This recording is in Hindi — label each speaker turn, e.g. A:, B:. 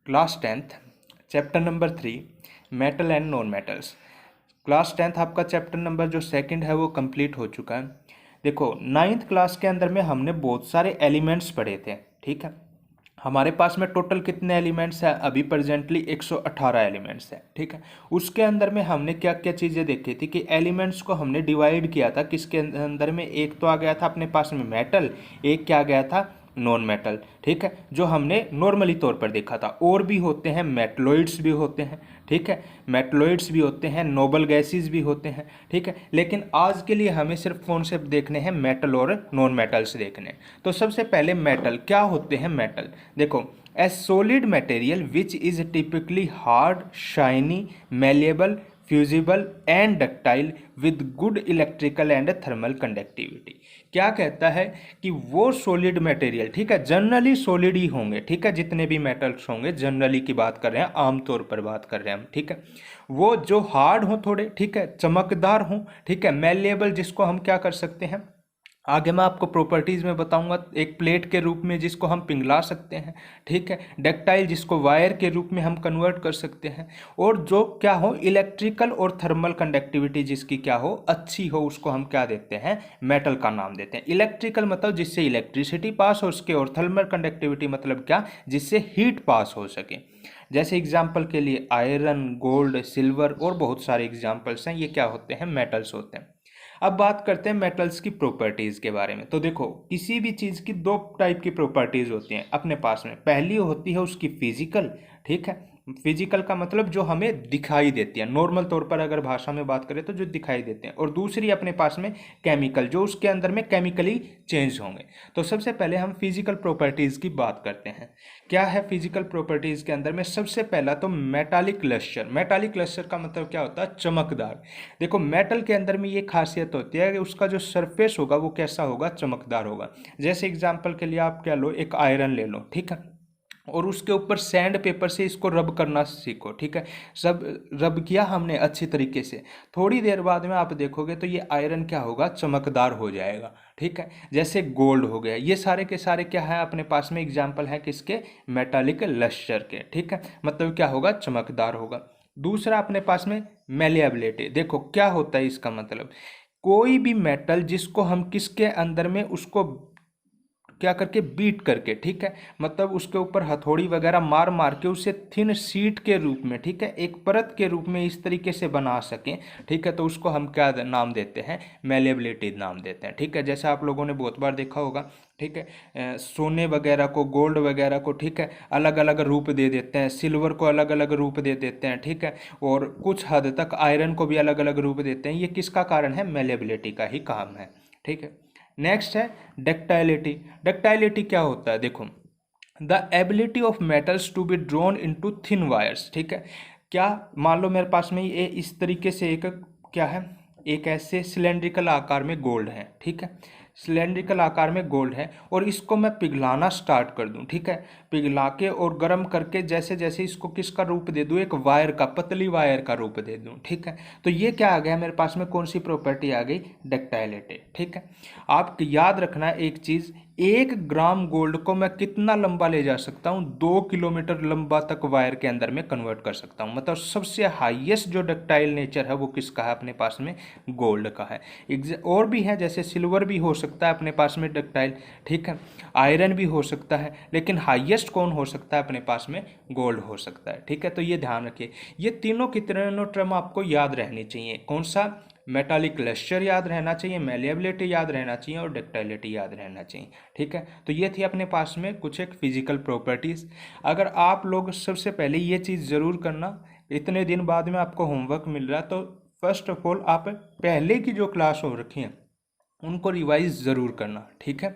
A: Class 10th chapter number 3 metal and non metals. Class 10th आपका चैप्टर नंबर जो सेकंड है वो कंप्लीट हो चुका है। देखो 9th क्लास के अंदर में हमने बहुत सारे एलिमेंट्स पढ़े थे, ठीक है। हमारे पास में टोटल कितने एलिमेंट्स हैं? अभी प्रेजेंटली 118 एलिमेंट्स हैं, ठीक है। उसके अंदर में हमने क्या क्या चीज़ें देखी थी कि एलिमेंट्स को हमने डिवाइड किया था किसके अंदर में। एक तो आ गया था अपने पास में मेटल, एक क्या आ गया था नॉन मेटल, ठीक है, जो हमने नॉर्मली तौर पर देखा था। और भी होते हैं, मेटलॉइड्स भी होते हैं, ठीक है, मेटलॉइड्स भी होते हैं, नोबल गैसेस भी होते हैं, ठीक है। लेकिन आज के लिए हमें सिर्फ कॉन्सेप्ट देखने हैं, मेटल और नॉन मेटल्स देखने हैं। तो सबसे पहले मेटल क्या होते हैं। मेटल देखो, ए solid material which is typically hard, shiny, malleable, fusible and ductile with good electrical and thermal conductivity. क्या कहता है कि वो सॉलिड मटेरियल, ठीक है, जनरली सॉलिड ही होंगे, ठीक है, जितने भी मेटल्स होंगे जनरली की बात कर रहे हैं, आमतौर पर बात कर रहे हैं हम, ठीक है। वो जो हार्ड हो थोड़े, ठीक है, चमकदार हो, ठीक है, मेलेबल जिसको हम क्या कर सकते हैं, आगे मैं आपको प्रॉपर्टीज़ में बताऊंगा, एक प्लेट के रूप में जिसको हम पिघला सकते हैं, ठीक है, डक्टाइल जिसको वायर के रूप में हम कन्वर्ट कर सकते हैं, और जो क्या हो इलेक्ट्रिकल और थर्मल कंडक्टिविटी जिसकी क्या हो अच्छी हो, उसको हम क्या देते हैं, मेटल का नाम देते हैं। इलेक्ट्रिकल मतलब जिससे इलेक्ट्रिसिटी पास हो सके, और थर्मल कंडक्टिविटी मतलब क्या, जिससे हीट पास हो सके। जैसे एग्जाम्पल के लिए आयरन, गोल्ड, सिल्वर और बहुत सारे एग्जाम्पल्स हैं, ये क्या होते हैं, मेटल्स होते हैं। अब बात करते हैं मेटल्स की प्रॉपर्टीज़ के बारे में। तो देखो, किसी भी चीज़ की दो टाइप की प्रॉपर्टीज़ होती हैं अपने पास में। पहली होती है उसकी फिजिकल, ठीक है, फिजिकल का मतलब जो हमें दिखाई देती है, नॉर्मल तौर पर अगर भाषा में बात करें तो जो दिखाई देते हैं। और दूसरी अपने पास में केमिकल, जो उसके अंदर में केमिकली चेंज होंगे। तो सबसे पहले हम फिजिकल प्रॉपर्टीज़ की बात करते हैं। क्या है फिजिकल प्रॉपर्टीज़ के अंदर में? सबसे पहला तो मेटालिक लस्टर। मेटालिक लस्टर का मतलब क्या होता है, चमकदार। देखो मेटल के अंदर में ये खासियत होती है कि उसका जो सरफेस होगा वो कैसा होगा, चमकदार होगा। जैसे एग्जांपल के लिए आप क्या लो, एक आयरन ले लो, ठीक है, और उसके ऊपर सैंड पेपर से इसको रब करना सीखो, ठीक है। सब रब किया हमने अच्छी तरीके से, थोड़ी देर बाद में आप देखोगे तो ये आयरन क्या होगा, चमकदार हो जाएगा, ठीक है। जैसे गोल्ड हो गया, ये सारे के सारे क्या है अपने पास में एग्जाम्पल है किसके, मेटालिक लस्टर के, ठीक है, मतलब क्या होगा, चमकदार होगा। दूसरा अपने पास में मेलिएबिलिटी। देखो क्या होता है इसका मतलब, कोई भी मेटल जिसको हम किसके अंदर में उसको क्या करके बीट करके, ठीक है, मतलब उसके ऊपर हथौड़ी वगैरह मार मार के उसे थिन शीट के रूप में, ठीक है, एक परत के रूप में इस तरीके से बना सकें, ठीक है, तो उसको हम क्या नाम देते हैं, मेलेबिलिटी नाम देते हैं, ठीक है। जैसे आप लोगों ने बहुत बार देखा होगा, ठीक है, सोने वगैरह को, गोल्ड वगैरह को, ठीक है, अलग अलग रूप दे देते हैं, सिल्वर को अलग अलग रूप दे देते हैं, ठीक है, और कुछ हद तक आयरन को भी अलग अलग रूप देते हैं। ये किसका कारण है, मेलेबिलिटी का ही काम है, ठीक है। नेक्स्ट है डक्टाइलिटी। डक्टाइलिटी क्या होता है, देखो, the ability of metals to be drawn into thin wires, ठीक है। क्या, मान लो मेरे पास में ये इस तरीके से एक क्या है, एक ऐसे सिलेंड्रिकल आकार में गोल्ड है, ठीक है, सिलेंड्रिकल आकार में गोल्ड है, और इसको मैं पिघलाना स्टार्ट कर दूं, ठीक है, पिघला के और गर्म करके जैसे जैसे इसको किसका रूप दे दूं, एक वायर का, पतली वायर का रूप दे दूं, ठीक है, तो ये क्या आ गया मेरे पास में, कौन सी प्रॉपर्टी आ गई, डक्टाइलिटी, ठीक है। आप याद रखना एक चीज़, 1 ग्राम गोल्ड को मैं कितना लंबा ले जा सकता हूँ, 2 किलोमीटर लंबा तक वायर के अंदर में कन्वर्ट कर सकता हूँ। मतलब सबसे हाईएस्ट जो डक्टाइल नेचर है वो किसका है अपने पास में, गोल्ड का है। और भी है, जैसे सिल्वर भी हो सकता है अपने पास में डक्टाइल, ठीक है, आयरन भी हो सकता है, लेकिन हाईएस्ट कौन हो सकता है अपने पास में, गोल्ड हो सकता है, ठीक है। तो ये ध्यान रखिए, ये तीनों की तीनों टर्म आपको याद रहनी चाहिए। कौन सा, मेटालिक लस्टर याद रहना चाहिए, मेलिएबिलिटी याद रहना चाहिए, और डक्टाइलिटी याद रहना चाहिए, ठीक है। तो ये थी अपने पास में कुछ एक फिजिकल प्रॉपर्टीज़। अगर आप लोग सबसे पहले ये चीज़ ज़रूर करना, इतने दिन बाद में आपको होमवर्क मिल रहा है, तो फर्स्ट ऑफ ऑल आप पहले की जो क्लास हो रखी हैं उनको रिवाइज ज़रूर करना, ठीक है।